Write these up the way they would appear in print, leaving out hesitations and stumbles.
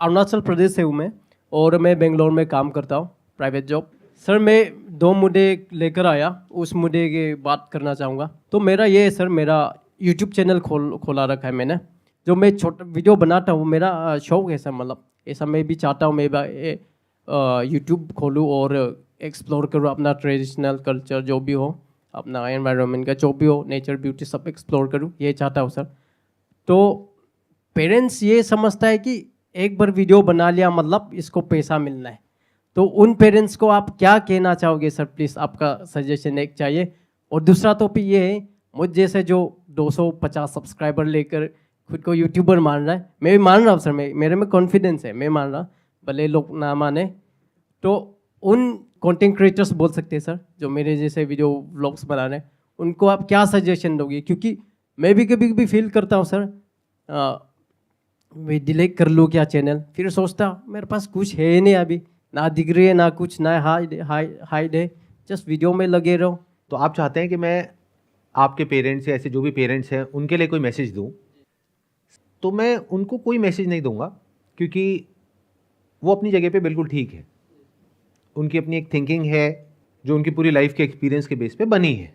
अरुणाचल प्रदेश से हूँ मैं, और मैं बेंगलोर में काम करता हूँ, प्राइवेट जॉब। सर, मैं 2 मुद्दे लेकर आया, उस मुद्दे की बात करना चाहूँगा। तो मेरा ये है सर, मेरा यूट्यूब चैनल खोला रखा है मैंने। जो मैं छोटा वीडियो बनाता हूँ, मेरा शौक है सर, मतलब ऐसा मैं भी चाहता हूँ मैं यूट्यूब खोलूँ और एक्सप्लोर करूँ अपना ट्रेडिशनल कल्चर, जो भी हो, अपना एनवायरनमेंट का जो भी हो, नेचर ब्यूटी सब एक्सप्लोर करूँ, ये चाहता हूँ सर। तो पेरेंट्स ये समझता है कि एक बार वीडियो बना लिया मतलब इसको पैसा मिलना है। तो उन पेरेंट्स को आप क्या कहना चाहोगे सर? प्लीज़ आपका सजेशन एक चाहिए। और दूसरा टॉपिक ये है, मुझ जैसे जो 250 सब्सक्राइबर लेकर खुद को यूट्यूबर मान रहा है, मैं भी मान रहा हूँ सर, मेरे में कॉन्फिडेंस है, मैं मान रहा, भले लोग ना माने। तो उन कंटेंट क्रिएटर्स बोल सकते हैं सर, जो मेरे जैसे वीडियो व्लॉग्स बना रहे हैं, उनको आप क्या सजेशन दोगे? क्योंकि मैं भी कभी कभी फील करता हूँ सर, मैं डिलीट कर लूँ क्या चैनल, फिर सोचता मेरे पास कुछ है नहीं अभी, ना डिग्री है ना कुछ, ना हाइड है, जस्ट वीडियो में लगे रहो। तो आप चाहते हैं कि मैं आपके पेरेंट्स या ऐसे जो भी पेरेंट्स हैं उनके लिए कोई मैसेज दूं, तो मैं उनको कोई मैसेज नहीं दूंगा, क्योंकि वो अपनी जगह पे बिल्कुल ठीक है। उनकी अपनी एक थिंकिंग है जो उनकी पूरी लाइफ के एक्सपीरियंस के बेस पे बनी है,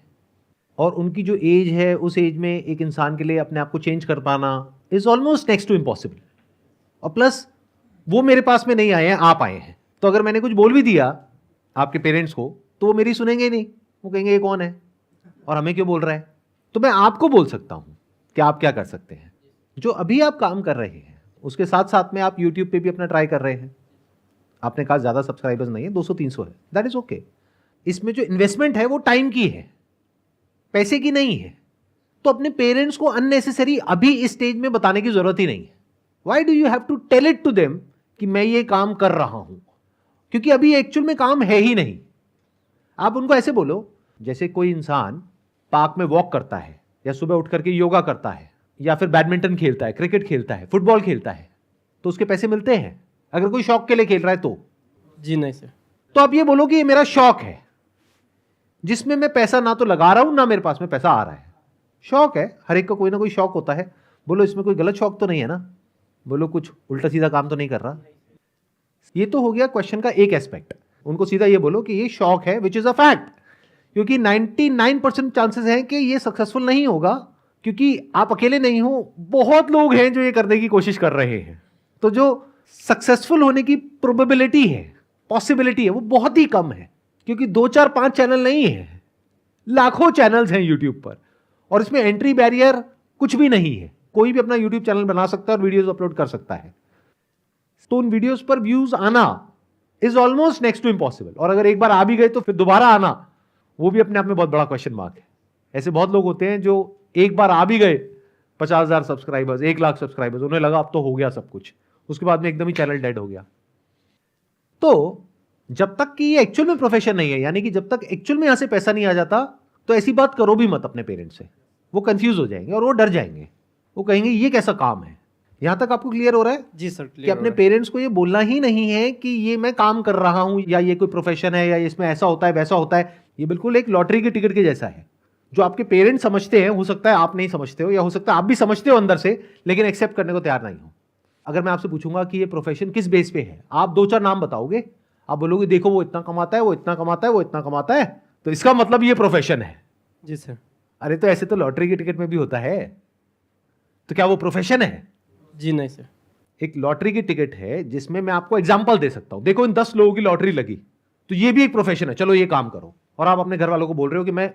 और उनकी जो एज है उस एज में एक इंसान के लिए अपने आप को चेंज कर पाना is almost next to impossible. और प्लस वो मेरे पास में नहीं आए हैं, आप आए हैं। तो अगर मैंने कुछ बोल भी दिया आपके पेरेंट्स को तो वो मेरी सुनेंगे ही नहीं, वो कहेंगे ये कौन है और हमें क्यों बोल रहा है। तो मैं आपको बोल सकता हूं कि आप क्या कर सकते हैं। जो अभी आप काम कर रहे हैं उसके साथ साथ में आप यूट्यूब पे भी अपना ट्राई कर रहे हैं। आपने कहा ज़्यादा सब्सक्राइबर्स नहीं है, 200-300 है, दैट इज ओके। इसमें जो इन्वेस्टमेंट है वो टाइम की है, पैसे की नहीं है। तो अपने पेरेंट्स को अननेसेसरी अभी इस स्टेज में बताने की जरूरत ही नहीं है। Why do you have to tell it to them कि मैं ये काम कर रहा हूं, क्योंकि अभी एक्चुअल में काम है ही नहीं। आप उनको ऐसे बोलो जैसे कोई इंसान पार्क में वॉक करता है, या सुबह उठ करके योगा करता है, या फिर बैडमिंटन खेलता है, क्रिकेट खेलता है, फुटबॉल खेलता है, तो उसके पैसे मिलते हैं। अगर कोई शौक के लिए खेल रहा है तो जी नहीं सर। तो आप ये बोलो कि ये मेरा शौक है, जिसमें मैं पैसा ना तो लगा रहा हूं ना मेरे पास में पैसा आ रहा है। शौक है, हर एक का कोई ना कोई शौक होता है। बोलो इसमें कोई गलत शौक तो नहीं है ना, बोलो कुछ उल्टा सीधा काम तो नहीं कर रहा। ये तो हो गया क्वेश्चन का एक एस्पेक्ट। उनको सीधा ये बोलो कि ये शौक है, विच इज अ फैक्ट, क्योंकि 99% चांसेस हैं कि ये सक्सेसफुल नहीं होगा, क्योंकि आप अकेले नहीं हो, बहुत लोग हैं जो ये करने की कोशिश कर रहे हैं। तो जो सक्सेसफुल होने की प्रोबेबिलिटी है, पॉसिबिलिटी है, वो बहुत ही कम है, क्योंकि 2 4 5 चैनल नहीं है, लाखों चैनल्स हैं यूट्यूब पर, और इसमें एंट्री बैरियर कुछ भी नहीं है। कोई भी अपना यूट्यूब चैनल बना सकता है और वीडियोस अपलोड कर सकता है। तो उन वीडियोस पर व्यूज आना is almost next to impossible, और अगर एक बार आ भी गए तो फिर दोबारा आना वो भी अपने आप में बहुत बड़ा क्वेश्चन मार्क है। ऐसे बहुत लोग होते हैं जो एक बार आ भी गए 50,000 सब्सक्राइबर्स, 1 लाख सब्सक्राइबर्स, उन्हें लगा अब तो हो गया सब कुछ, उसके बाद में एकदम ही चैनल डेड हो गया। तो जब तक कि ये एक्चुअल में प्रोफेशन नहीं है, यानी कि जब तक एक्चुअल में यहां से पैसा नहीं आ जाता, तो ऐसी बात करो भी मत अपने पेरेंट्स से। वो कंफ्यूज हो जाएंगे और वो डर जाएंगे, वो कहेंगे ये कैसा काम है। यहां तक आपको क्लियर हो रहा है? जी सर, कि अपने पेरेंट्स को ये बोलना ही नहीं है कि ये मैं काम कर रहा हूं, या ये कोई प्रोफेशन है, या इसमें ऐसा होता है वैसा होता है। ये बिल्कुल एक लॉटरी की टिकट के जैसा है। जो आपके पेरेंट्स समझते हैं, हो सकता है आप नहीं समझते हो, या हो सकता है आप भी समझते हो अंदर से, लेकिन एक्सेप्ट करने को तैयार नहीं हो। अगर मैं आपसे पूछूंगा कि ये प्रोफेशन किस बेस पे है, आप 2 4 नाम बताओगे। आप बोलोगे देखो वो इतना कमाता है, वो इतना कमाता है, वो इतना कमाता है, तो इसका मतलब ये प्रोफेशन है। जी सर। अरे तो ऐसे तो लॉटरी की टिकट में भी होता है, तो क्या वो प्रोफेशन है? जी नहीं सर। एक लॉटरी की टिकट है जिसमें मैं आपको एग्जांपल दे सकता हूं, देखो इन 10 लोगों की लॉटरी लगी, तो ये भी एक प्रोफेशन है, चलो ये काम करो। और आप अपने घर वालों को बोल रहे हो कि मैं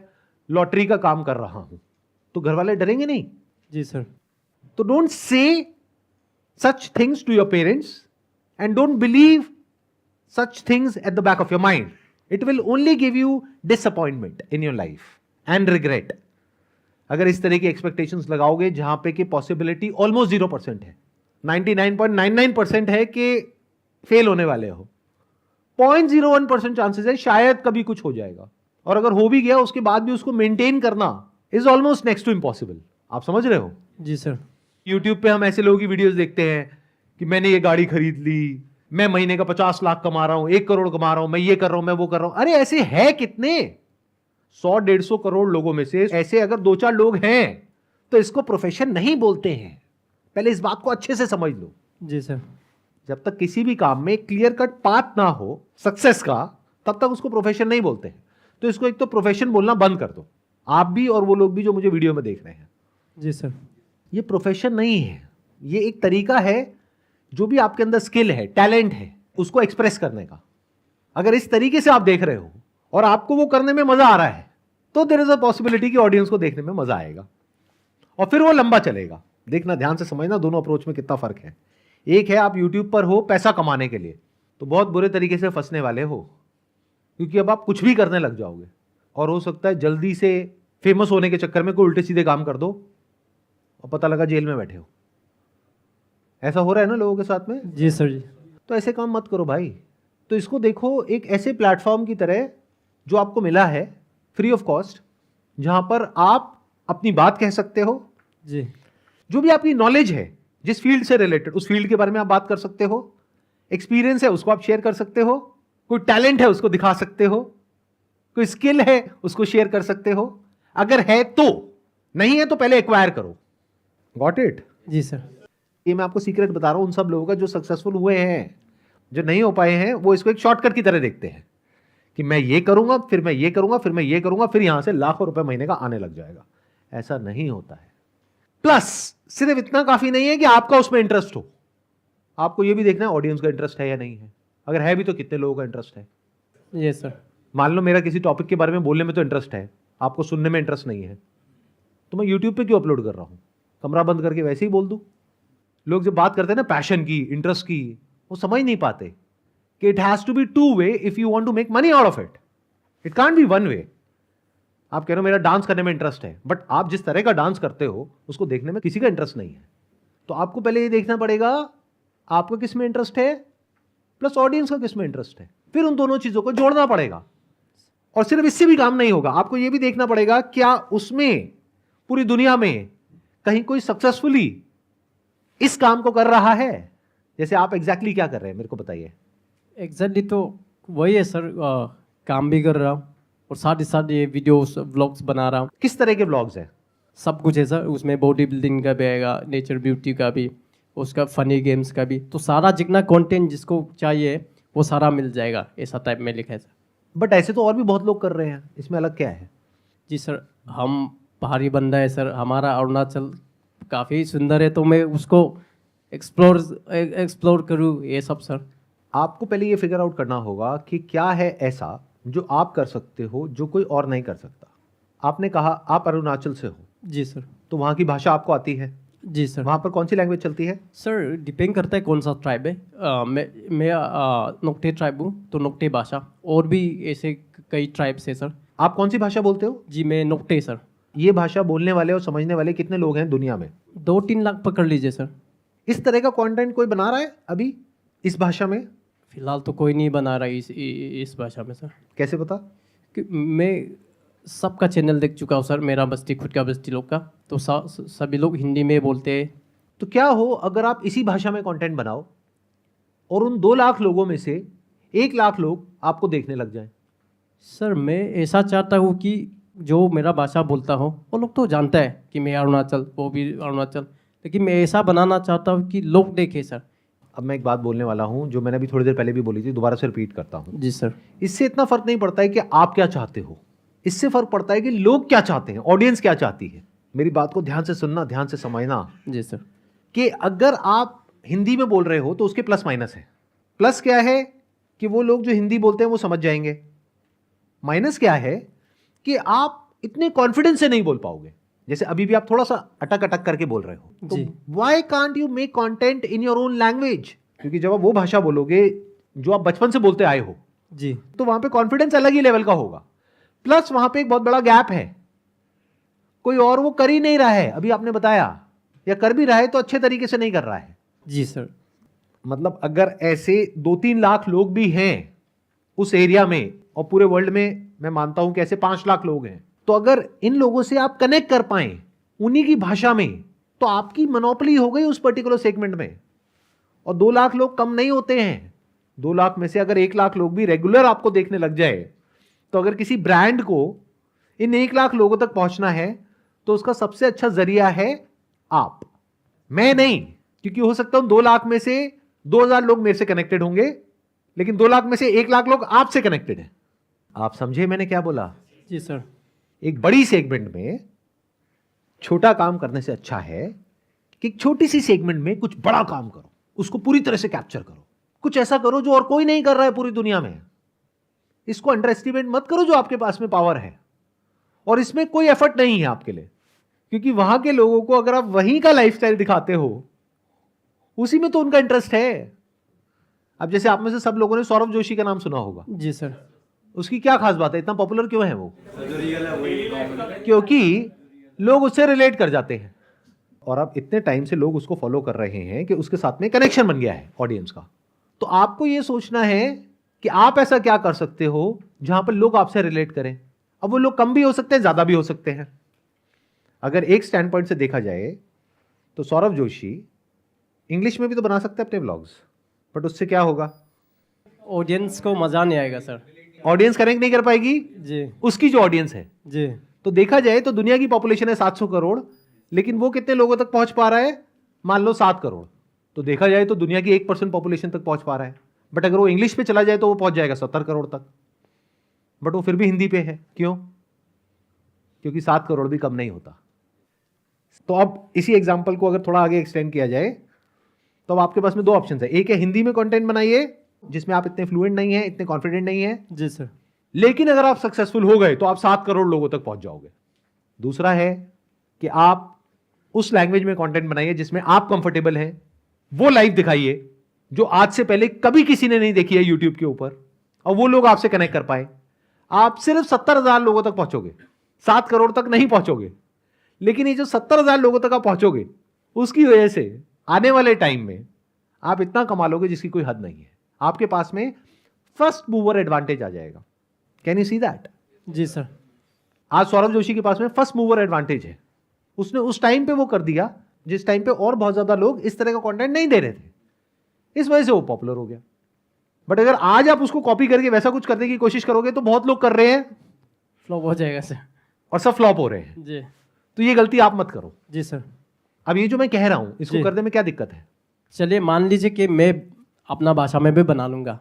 लॉटरी का काम कर रहा हूं, तो घर वाले डरेंगे नहीं? जी सर। तो don't say such things to your parents, and don't believe such things at the back of your mind. It will only give you disappointment in your life and regret. अगर इस तरह की एक्सपेक्टेशंस लगाओगे जहां पे कि possibility almost 0% है, 99.99% है कि फेल होने वाले हो, 0.01% चांसेस है शायद कभी कुछ हो जाएगा, और अगर हो भी गया उसके बाद भी उसको मेंटेन करना is almost next to impossible. आप समझ रहे हो? जी सर। यूट्यूब पे हम ऐसे लोगों की वीडियोस देखते हैं कि मैंने ये गाड़ी खरीद ली, मैं महीने का 50 लाख कमा रहा हूं, 1 करोड़ कमा रहा हूं, मैं ये कर रहा हूं, मैं वो कर रहा हूं। अरे ऐसे है कितने? 100-150 करोड़ लोगों में से ऐसे अगर 2 4 लोग हैं तो इसको प्रोफेशन नहीं बोलते हैं। पहले इस बात को अच्छे से समझ लो। जी सर। जब तक किसी भी काम में क्लियर कट पाथ ना हो सक्सेस का, तब तक उसको प्रोफेशन नहीं बोलते हैं। तो इसको एक तो प्रोफेशन बोलना बंद कर दो, आप भी और वो लोग भी जो मुझे वीडियो में देख रहे हैं। जी सर। ये प्रोफेशन नहीं है, ये एक तरीका है, जो भी आपके अंदर स्किल है, टैलेंट है, उसको एक्सप्रेस करने का। अगर इस तरीके से आप देख रहे हो और आपको वो करने में मजा आ रहा है, तो देयर इज अ पॉसिबिलिटी कि ऑडियंस को देखने में मजा आएगा और फिर वो लंबा चलेगा। देखना, ध्यान से समझना दोनों अप्रोच में कितना फर्क है। एक है आप यूट्यूब पर हो पैसा कमाने के लिए, तो बहुत बुरे तरीके से फंसने वाले हो, क्योंकि अब आप कुछ भी करने लग जाओगे और हो सकता है जल्दी से फेमस होने के चक्कर में कोई उल्टे सीधे काम कर दो और पता लगा जेल में बैठे हो। ऐसा हो रहा है ना लोगों के साथ में। जी सर। जी तो ऐसे काम मत करो भाई। तो इसको देखो एक ऐसे प्लेटफॉर्म की तरह जो आपको मिला है फ्री ऑफ कॉस्ट, जहां पर आप अपनी बात कह सकते हो। जी। जो भी आपकी नॉलेज है जिस फील्ड से रिलेटेड, उस फील्ड के बारे में आप बात कर सकते हो। एक्सपीरियंस है उसको आप शेयर कर सकते हो, कोई टैलेंट है उसको दिखा सकते हो, कोई स्किल है उसको शेयर कर सकते हो। अगर है तो, नहीं है तो पहले एक्वायर करो। Got it? जी सर। ये मैं आपको सीक्रेट बता रहा हूं उन सब लोगों का जो सक्सेसफुल हुए हैं। जो नहीं हो पाए हैं वो इसको एक शॉर्टकट की तरह देखते हैं कि मैं ये करूंगा, फिर मैं ये करूंगा, फिर मैं ये करूंगा, फिर यहां से लाखों रुपए महीने का आने लग जाएगा। ऐसा नहीं होता है। प्लस सिर्फ इतना काफी नहीं है कि आपका उसमें इंटरेस्ट हो, आपको ये भी देखना है ऑडियंस का इंटरेस्ट है या नहीं है। अगर है भी तो कितने लोगों का इंटरेस्ट है। ये सर। मान लो मेरा किसी टॉपिक के बारे में बोलने में तो इंटरेस्ट है, आपको सुनने में इंटरेस्ट नहीं है, तो मैं यूट्यूब पे क्यों अपलोड कर रहा हूं? कमरा बंद करके वैसे ही बोल दूं। लोग जब बात करते हैं ना पैशन की, इंटरेस्ट की, वो समझ नहीं पाते कि it has to be two way if you want to make money out of it. It can't be one way. आप कह रहे हो मेरा डांस करने में इंटरेस्ट है, बट आप जिस तरह का डांस करते हो उसको देखने में किसी का इंटरेस्ट नहीं है। तो आपको पहले ये देखना पड़ेगा आपको किस में इंटरेस्ट है, प्लस ऑडियंस का किस में इंटरेस्ट है, फिर उन दोनों चीजों को जोड़ना पड़ेगा। और सिर्फ इससे भी काम नहीं होगा, आपको यह भी देखना पड़ेगा क्या उसमें पूरी दुनिया में कहीं कोई सक्सेसफुली इस काम को कर रहा है। जैसे आप एग्जैक्टली क्या कर रहे हैं मेरे को बताइए। एग्जैक्टली तो वही है सर, काम भी कर रहा हूँ और साथ ही साथ ये वीडियोस व्लॉग्स बना रहा हूँ। किस तरह के व्लॉग्स हैं? सब कुछ है सर, उसमें बॉडी बिल्डिंग का भी आएगा, नेचर ब्यूटी का भी, उसका फनी गेम्स का भी। तो सारा जितना कंटेंट जिसको चाहिए वो सारा मिल जाएगा, ऐसा टाइप में लिखा है सर। बट ऐसे तो और भी बहुत लोग कर रहे हैं, इसमें अलग क्या है? जी सर, हम पहाड़ी बंदा है सर, हमारा अरुणाचल काफ़ी सुंदर है, तो मैं उसको एक्सप्लोर करूँ ये सब सर। आपको पहले ये फिगर आउट करना होगा कि क्या है ऐसा जो आप कर सकते हो जो कोई और नहीं कर सकता। आपने कहा आप अरुणाचल से हो। जी सर। तो वहाँ की भाषा आपको आती है? जी सर। वहाँ पर कौन सी लैंग्वेज चलती है? सर डिपेंड करता है कौन सा ट्राइब है। मैं नोक्टे ट्राइब हूँ, तो नोक्टे भाषा, और भी ऐसे कई ट्राइब्स है सर। आप कौन सी भाषा बोलते हो? जी मैं नोक्टे सर। ये भाषा बोलने वाले और समझने वाले कितने लोग हैं दुनिया में? 2-3 लाख पकड़ लीजिए सर। इस तरह का कंटेंट कोई बना रहा है अभी इस भाषा में? फिलहाल तो कोई नहीं बना रहा इस भाषा में सर। कैसे पता? कि मैं सबका चैनल देख चुका हूँ सर, मेरा बस्ती खुद का बस्ती लोग का, तो सभी लोग हिंदी में बोलते हैं। तो क्या हो अगर आप इसी भाषा में कंटेंट बनाओ और उन 2 लाख लोगों में से 1 लाख लोग आपको देखने लग जाएं? सर मैं ऐसा चाहता हूँ कि जो मेरा भाषा बोलता हो वो लोग तो जानता है कि मैं अरुणाचल, वो भी अरुणाचल, लेकिन मैं ऐसा बनाना चाहता हूँ कि लोग देखें सर। अब मैं एक बात बोलने वाला हूं जो मैंने अभी थोड़ी देर पहले भी बोली थी, दोबारा से रिपीट करता हूं। जी सर। इससे इतना फर्क नहीं पड़ता है कि आप क्या चाहते हो, इससे फर्क पड़ता है कि लोग क्या चाहते हैं, ऑडियंस क्या चाहती है। मेरी बात को ध्यान से सुनना, ध्यान से समझना। जी सर। कि अगर आप हिंदी में बोल रहे हो तो उसके प्लस माइनस है। प्लस क्या है कि वो लोग जो हिंदी बोलते हैं वो समझ जाएंगे। माइनस क्या है कि आप इतने कॉन्फिडेंस से नहीं बोल पाओगे, जैसे अभी भी आप थोड़ा सा अटक अटक करके बोल रहे हो। तो why can't you make content in your own language? क्योंकि जब आप वो भाषा बोलोगे जो आप बचपन से बोलते आए हो जी, तो वहां पे कॉन्फिडेंस अलग ही लेवल का होगा। प्लस वहां पे एक बहुत बड़ा गैप है, कोई और वो कर ही नहीं रहा है। अभी आपने बताया, या कर भी रहा है तो अच्छे तरीके से नहीं कर रहा है। जी सर। मतलब अगर ऐसे 2-3 लाख लोग भी हैं उस एरिया में, और पूरे वर्ल्ड में मैं मानता हूं कि ऐसे 5 लाख लोग हैं, तो अगर इन लोगों से आप कनेक्ट कर पाए उन्हीं की भाषा में, तो आपकी मोनोपोली हो गई उस पर्टिकुलर सेगमेंट में। और 2 लाख लोग कम नहीं होते हैं। 2 लाख में से अगर 1 लाख लोग भी रेगुलर आपको देखने लग जाए, तो अगर किसी ब्रांड को इन 1 लाख लोगों तक पहुंचना है तो उसका सबसे अच्छा जरिया है आप, मैं नहीं। क्योंकि हो सकता है 2 लाख में से 2,000 लोग मेरे से कनेक्टेड होंगे, लेकिन 2 लाख में से 1 लाख लोग आपसे कनेक्टेड हैं। आप समझे मैंने क्या बोला? जी सर। एक बड़ी सेगमेंट में छोटा काम करने से अच्छा है कि एक छोटी सी सेगमेंट में कुछ बड़ा काम करो, उसको पूरी तरह से कैप्चर करो, कुछ ऐसा करो जो और कोई नहीं कर रहा है पूरी दुनिया में। इसको अंडर एस्टिमेट मत करो जो आपके पास में पावर है, और इसमें कोई एफर्ट नहीं है आपके लिए, क्योंकि वहां के लोगों को अगर आप वहीं का लाइफस्टाइल दिखाते हो, उसी में तो उनका इंटरेस्ट है। अब जैसे आप में से सब लोगों ने सौरभ जोशी का नाम सुना होगा। जी सर। उसकी क्या खास बात है, इतना पॉपुलर क्यों है वो? क्योंकि लोग उससे रिलेट कर जाते हैं, और अब इतने टाइम से लोग उसको फॉलो कर रहे हैं कि उसके साथ में कनेक्शन बन गया है ऑडियंस का। तो आपको ये सोचना है कि आप ऐसा क्या कर सकते हो जहां पर लोग आपसे रिलेट करें। अब वो लोग कम भी हो सकते हैं, ज्यादा भी हो सकते हैं। अगर एक स्टैंड पॉइंट से देखा जाए तो सौरभ जोशी इंग्लिश में भी तो बना सकते हैं अपने व्लॉग्स, बट उससे क्या होगा? ऑडियंस को मज़ा नहीं आएगा सर। ऑडियंस कनेक्ट नहीं कर पाएगी जी उसकी जो ऑडियंस है। जी। तो देखा जाए तो दुनिया की पॉपुलेशन है 700 करोड़, लेकिन वो कितने लोगों तक पहुंच पा रहा है? मान लो 7 करोड़। तो देखा जाए तो दुनिया की 1% पॉपुलेशन तक पहुंच पा रहा है। बट अगर वो इंग्लिश पे चला जाए तो वो पहुंच जाएगा 70 करोड़ तक, बट वो फिर भी हिंदी पे है। क्यों? क्योंकि 7 करोड़ भी कम नहीं होता। तो अब इसी एग्जाम्पल को अगर थोड़ा आगे एक्सटेंड किया जाए तो अब आपके पास में 2 ऑप्शन है। एक है हिंदी में कंटेंट बनाइए जिसमें आप इतने फ्लुएंट नहीं है, इतने कॉन्फिडेंट नहीं है, जी सर। लेकिन अगर आप सक्सेसफुल हो गए तो आप 7 करोड़ लोगों तक पहुंच जाओगे। दूसरा है कि आप उस लैंग्वेज में कंटेंट बनाइए जिसमें आप कंफर्टेबल हैं, वो लाइव दिखाइए जो आज से पहले कभी किसी ने नहीं देखी है यूट्यूब के ऊपर, और वो लोग आपसे कनेक्ट कर पाए। आप सिर्फ 70,000 लोगों तक पहुंचोगे, 7 करोड़ तक नहीं पहुंचोगे। लेकिन ये जो 70,000 लोगों तक आप पहुंचोगे, उसकी वजह से आने वाले टाइम में आप इतना कमा लोगे जिसकी कोई हद नहीं है। आपके पास में फर्स्ट मूवर एडवांटेज आ जाएगा। Can you see that? जी सर। आज सौरभ जोशी के पास में फर्स्ट मूवर एडवांटेज है। उसने उस टाइम पे वो कर दिया जिस टाइम पे और बहुत ज्यादा लोग इस तरह का कंटेंट नहीं दे रहे थे, इस वजह से वो पॉपुलर हो गया। बट अगर आज आप उसको कॉपी करके वैसा कुछ करने की कोशिश करोगे तो बहुत लोग कर रहे हैं, फ्लॉप हो जाएगा सर। और सब फ्लॉप हो रहे हैं। जी तो ये गलती आप मत करो। जी सर। अब ये जो मैं कह रहा हूं इसको जी। करने में क्या दिक्कत है? चलिए मान लीजिए कि मैं अपना भाषा में भी बना लूँगा,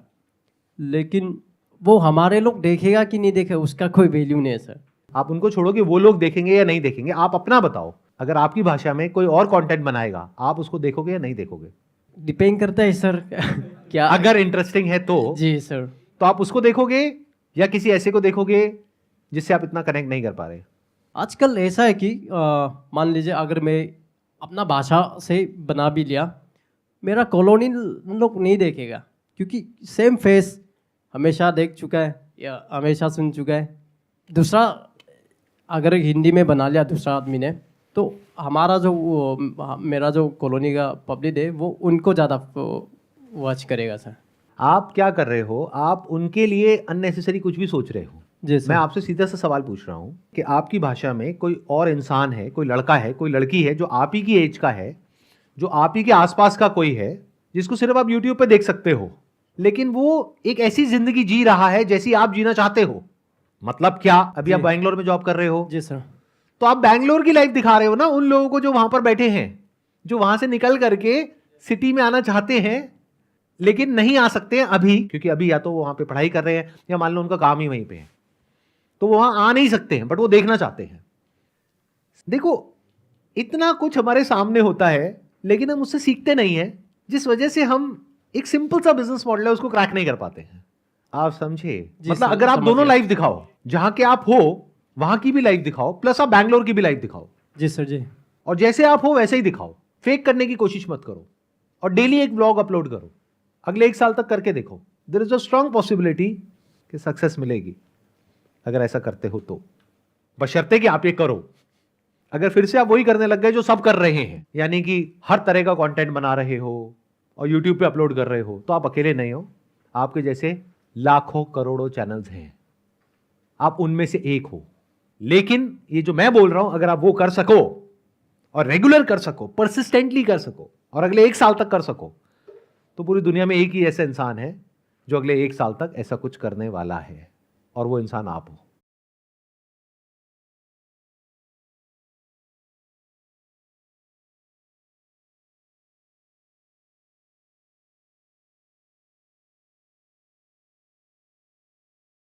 लेकिन वो हमारे लोग देखेगा कि नहीं देखेगा उसका कोई वैल्यू नहीं है सर। आप उनको छोड़ो कि वो लोग देखेंगे या नहीं देखेंगे, आप अपना बताओ। अगर आपकी भाषा में कोई और कंटेंट बनाएगा, आप उसको देखोगे या नहीं देखोगे? डिपेंड करता है सर क्या। अगर इंटरेस्टिंग है तो जी सर। तो आप उसको देखोगे या किसी ऐसे को देखोगे जिससे आप इतना कनेक्ट नहीं कर पा रहे? आजकल ऐसा है कि मान लीजिए अगर मैं अपना भाषा से बना भी लिया, मेरा कॉलोनी लोग नहीं देखेगा, क्योंकि सेम फेस हमेशा देख चुका है या हमेशा सुन चुका है। दूसरा अगर हिंदी में बना लिया दूसरा आदमी ने, तो हमारा जो मेरा जो कॉलोनी का पब्लिक है वो उनको ज़्यादा वॉच करेगा सर। आप क्या कर रहे हो? आप उनके लिए अननेसेसरी कुछ भी सोच रहे हो। जी सर। मैं आपसे सीधा सा सवाल पूछ रहा हूं कि आपकी भाषा में कोई और इंसान है, कोई लड़का है, कोई लड़की है जो आप ही की एज का है, जो आप ही के आसपास का कोई है, जिसको सिर्फ आप यूट्यूब पे देख सकते हो, लेकिन वो एक ऐसी जिंदगी जी रहा है जैसी आप जीना चाहते हो। मतलब क्या? अभी आप बैंगलोर में जॉब कर रहे हो, जी सर। तो आप बैंगलोर की लाइफ दिखा रहे हो ना उन लोगों को जो वहां पर बैठे हैं, जो वहां से निकल करके सिटी में आना चाहते हैं लेकिन नहीं आ सकते हैं अभी, क्योंकि अभी या तो वो वहां पे पढ़ाई कर रहे हैं या मान लो उनका काम ही वहीं पे है, तो वो वहां आ नहीं सकते हैं, बट वो देखना चाहते हैं। देखो, इतना कुछ हमारे सामने होता है लेकिन हम उससे सीखते नहीं है, जिस वजह से हम एक सिंपल सा बिजनेस मॉडल है उसको क्रैक नहीं कर पाते हैं। आप समझे? मतलब सर, अगर आप समझ दोनों गया। लाइफ दिखाओ, जहां के आप हो वहां की भी लाइफ दिखाओ, प्लस आप बैंगलोर की भी लाइफ दिखाओ, जी सर। जी। और जैसे आप हो वैसे ही दिखाओ। फेक करने की कोशिश मत करो, और डेली एक ब्लॉग अपलोड करो। अगले 1 साल तक करके देखो, there is a strong possibility कि सक्सेस मिलेगी अगर ऐसा करते हो तो, बशर्ते कि आप ये करो। अगर फिर से आप वही करने लग गए जो सब कर रहे हैं, यानी कि हर तरह का कंटेंट बना रहे हो और यूट्यूब पे अपलोड कर रहे हो, तो आप अकेले नहीं हो। आपके जैसे लाखों करोड़ों चैनल्स हैं, आप उनमें से एक हो। लेकिन ये जो मैं बोल रहा हूं, अगर आप वो कर सको और रेगुलर कर सको, परसिस्टेंटली कर सको, और अगले 1 साल तक कर सको, तो पूरी दुनिया में एक ही ऐसा इंसान है जो अगले 1 साल तक ऐसा कुछ करने वाला है, और वो इंसान आप हो।